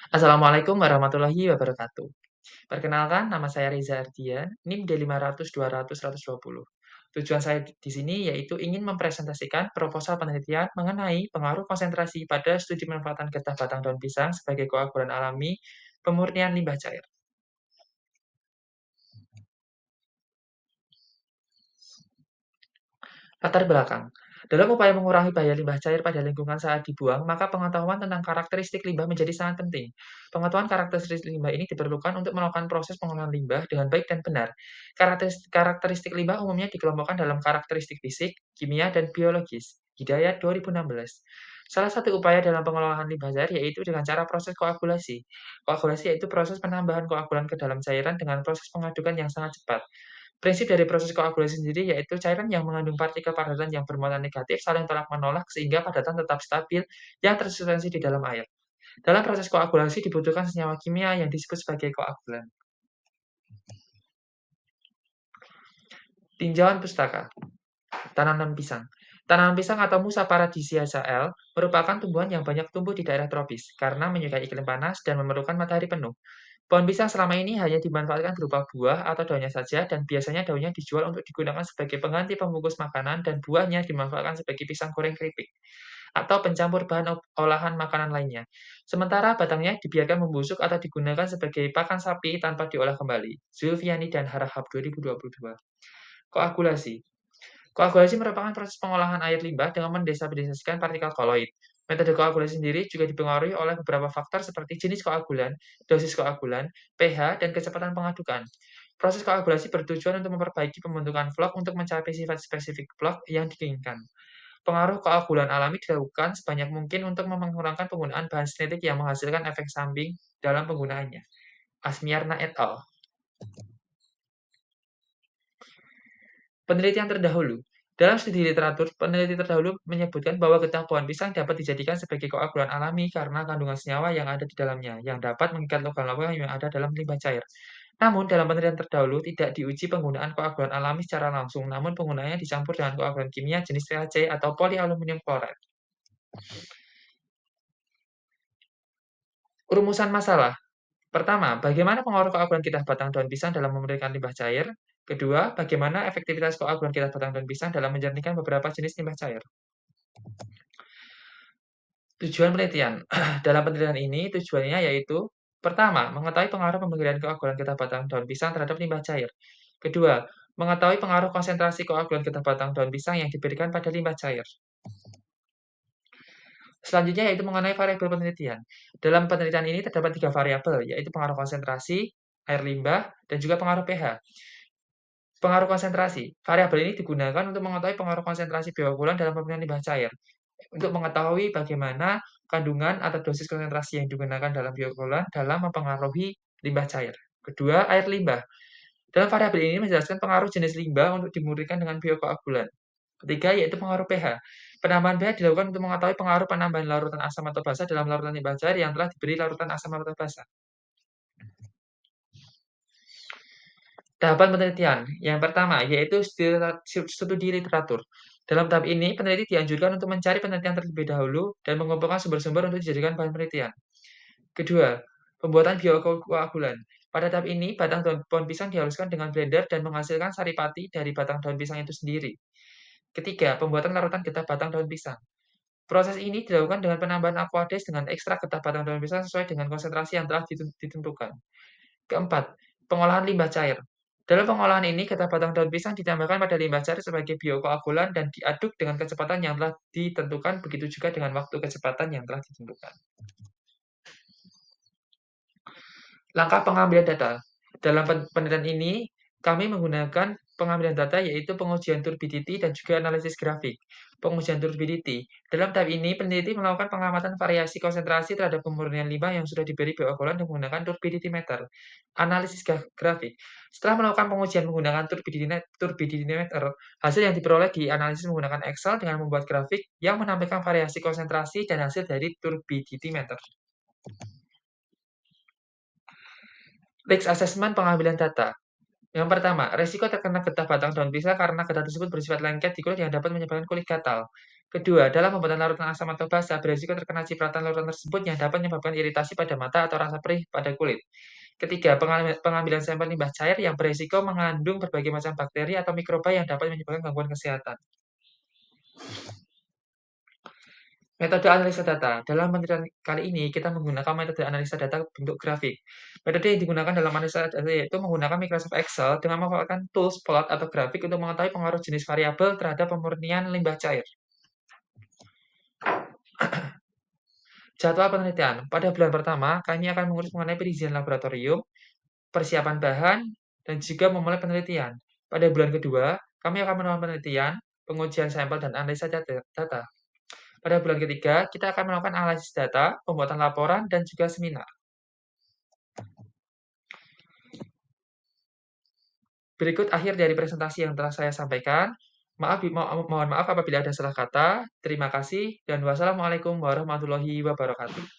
Assalamualaikum warahmatullahi wabarakatuh. Perkenalkan, nama saya Reza Ardian, NIM D500 200 120. Tujuan saya di sini yaitu ingin mempresentasikan proposal penelitian mengenai pengaruh konsentrasi pada studi pemanfaatan getah batang daun pisang sebagai koagulan alami pemurnian limbah cair. Latar belakang. Dalam upaya mengurangi bahaya limbah cair pada lingkungan saat dibuang, maka pengetahuan tentang karakteristik limbah menjadi sangat penting. Pengetahuan karakteristik limbah ini diperlukan untuk melakukan proses pengolahan limbah dengan baik dan benar. Karakteristik limbah umumnya dikelompokkan dalam karakteristik fisik, kimia, dan biologis. Hidayat 2016. Salah satu upaya dalam pengolahan limbah cair yaitu dengan cara proses koagulasi. Koagulasi yaitu proses penambahan koagulan ke dalam cairan dengan proses pengadukan yang sangat cepat. Prinsip dari proses koagulasi sendiri yaitu cairan yang mengandung partikel padatan yang bermuatan negatif saling tolak-menolak sehingga padatan tetap stabil yang tersubstansi di dalam air. Dalam proses koagulasi dibutuhkan senyawa kimia yang disebut sebagai koagulan. Tinjauan pustaka. Tanaman pisang. Tanaman pisang atau Musa paradisiaca L merupakan tumbuhan yang banyak tumbuh di daerah tropis karena menyukai iklim panas dan memerlukan matahari penuh. Pohon pisang selama ini hanya dimanfaatkan berupa buah atau daunnya saja dan biasanya daunnya dijual untuk digunakan sebagai pengganti pembungkus makanan dan buahnya dimanfaatkan sebagai pisang goreng keripik atau pencampur bahan olahan makanan lainnya. Sementara batangnya dibiarkan membusuk atau digunakan sebagai pakan sapi tanpa diolah kembali. Zulfiani dan Harahap 2022. Koagulasi. Koagulasi merupakan proses pengolahan air limbah dengan mendestabilisasikan partikel koloid. Metode koagulasi sendiri juga dipengaruhi oleh beberapa faktor seperti jenis koagulan, dosis koagulan, pH, dan kecepatan pengadukan. Proses koagulasi bertujuan untuk memperbaiki pembentukan vlog untuk mencapai sifat spesifik vlog yang diinginkan. Pengaruh koagulan alami dilakukan sebanyak mungkin untuk mengurangkan penggunaan bahan sintetik yang menghasilkan efek samping dalam penggunaannya. Asmiarna et al. Penelitian terdahulu. Dalam studi literatur, peneliti terdahulu menyebutkan bahwa getah pohon pisang dapat dijadikan sebagai koagulan alami karena kandungan senyawa yang ada di dalamnya, yang dapat mengikat logam-logam yang ada dalam limbah cair. Namun, dalam penelitian terdahulu tidak diuji penggunaan koagulan alami secara langsung, namun penggunaannya dicampur dengan koagulan kimia jenis PAC atau polyaluminium chloride. Rumusan masalah. Pertama, bagaimana pengaruh koagulan getah batang daun pisang dalam memurnikan limbah cair? Kedua, bagaimana efektivitas koagulan getah batang daun pisang dalam menjernihkan beberapa jenis limbah cair? Tujuan penelitian. Dalam penelitian ini tujuannya yaitu pertama, mengetahui pengaruh pemberian koagulan getah batang daun pisang terhadap limbah cair. Kedua, mengetahui pengaruh konsentrasi koagulan getah batang daun pisang yang diberikan pada limbah cair. Selanjutnya yaitu mengenai variabel penelitian. Dalam penelitian ini terdapat 3 variabel, yaitu pengaruh konsentrasi, air limbah, dan juga pengaruh pH. Pengaruh konsentrasi. Variabel ini digunakan untuk mengetahui pengaruh konsentrasi bioagulan dalam pemilihan limbah cair. Untuk mengetahui bagaimana kandungan atau dosis konsentrasi yang digunakan dalam bioagulan dalam mempengaruhi limbah cair. Kedua, air limbah. Dalam variabel ini menjelaskan pengaruh jenis limbah untuk dimurnikan dengan biokoagulan. Ketiga, yaitu pengaruh pH. Penambahan pH dilakukan untuk mengetahui pengaruh penambahan larutan asam atau basa dalam larutan limbah cair yang telah diberi larutan asam atau basa. Tahapan penelitian. Yang pertama, yaitu studi literatur. Dalam tahap ini, peneliti dianjurkan untuk mencari penelitian terlebih dahulu dan mengumpulkan sumber-sumber untuk dijadikan bahan penelitian. Kedua, pembuatan biokoagulan. Pada tahap ini, batang daun pohon pisang dihaluskan dengan blender dan menghasilkan saripati dari batang daun pisang itu sendiri. Ketiga, pembuatan larutan getah batang daun pisang. Proses ini dilakukan dengan penambahan aqueous dengan ekstrak getah batang daun pisang sesuai dengan konsentrasi yang telah ditentukan. Keempat, pengolahan limbah cair. Dalam pengolahan ini, getah batang daun pisang ditambahkan pada limbah cair sebagai biokoagulan dan diaduk dengan kecepatan yang telah ditentukan, begitu juga dengan waktu kecepatan yang telah ditentukan. Langkah pengambilan data. Dalam penelitian ini, kami menggunakan pengambilan data yaitu pengujian turbidity dan juga analisis grafik. Pengujian turbidity. Dalam tahap ini, peneliti melakukan pengamatan variasi konsentrasi terhadap pemurnian limbah yang sudah diberi bioagulan dengan menggunakan turbidity meter. Analisis grafik. Setelah melakukan pengujian menggunakan turbidity meter, hasil yang diperoleh dianalisis menggunakan Excel dengan membuat grafik yang menampilkan variasi konsentrasi dan hasil dari turbidity meter. Risk assessment pengambilan data. Yang pertama, resiko terkena getah batang daun pisang karena getah tersebut bersifat lengket di kulit yang dapat menyebabkan kulit gatal. Kedua, dalam pembuatan larutan asam atau basa, beresiko terkena cipratan larutan tersebut yang dapat menyebabkan iritasi pada mata atau rasa perih pada kulit. Ketiga, pengambilan sampel limbah cair yang beresiko mengandung berbagai macam bakteri atau mikroba yang dapat menyebabkan gangguan kesehatan. Metode analisa data. Dalam penelitian kali ini, kita menggunakan metode analisa data bentuk grafik. Metode yang digunakan dalam analisa data yaitu menggunakan Microsoft Excel dengan memanfaatkan tools plot atau grafik untuk mengetahui pengaruh jenis variabel terhadap pemurnian limbah cair. Jadwal penelitian. Pada bulan pertama, kami akan mengurus mengenai perizinan laboratorium, persiapan bahan, dan juga memulai penelitian. Pada bulan kedua, kami akan melakukan penelitian, pengujian sampel, dan analisa data. Pada bulan ketiga, kita akan melakukan analisis data, pembuatan laporan, dan juga seminar. Berikut akhir dari presentasi yang telah saya sampaikan. Mohon maaf apabila ada salah kata. Terima kasih, dan wassalamualaikum warahmatullahi wabarakatuh.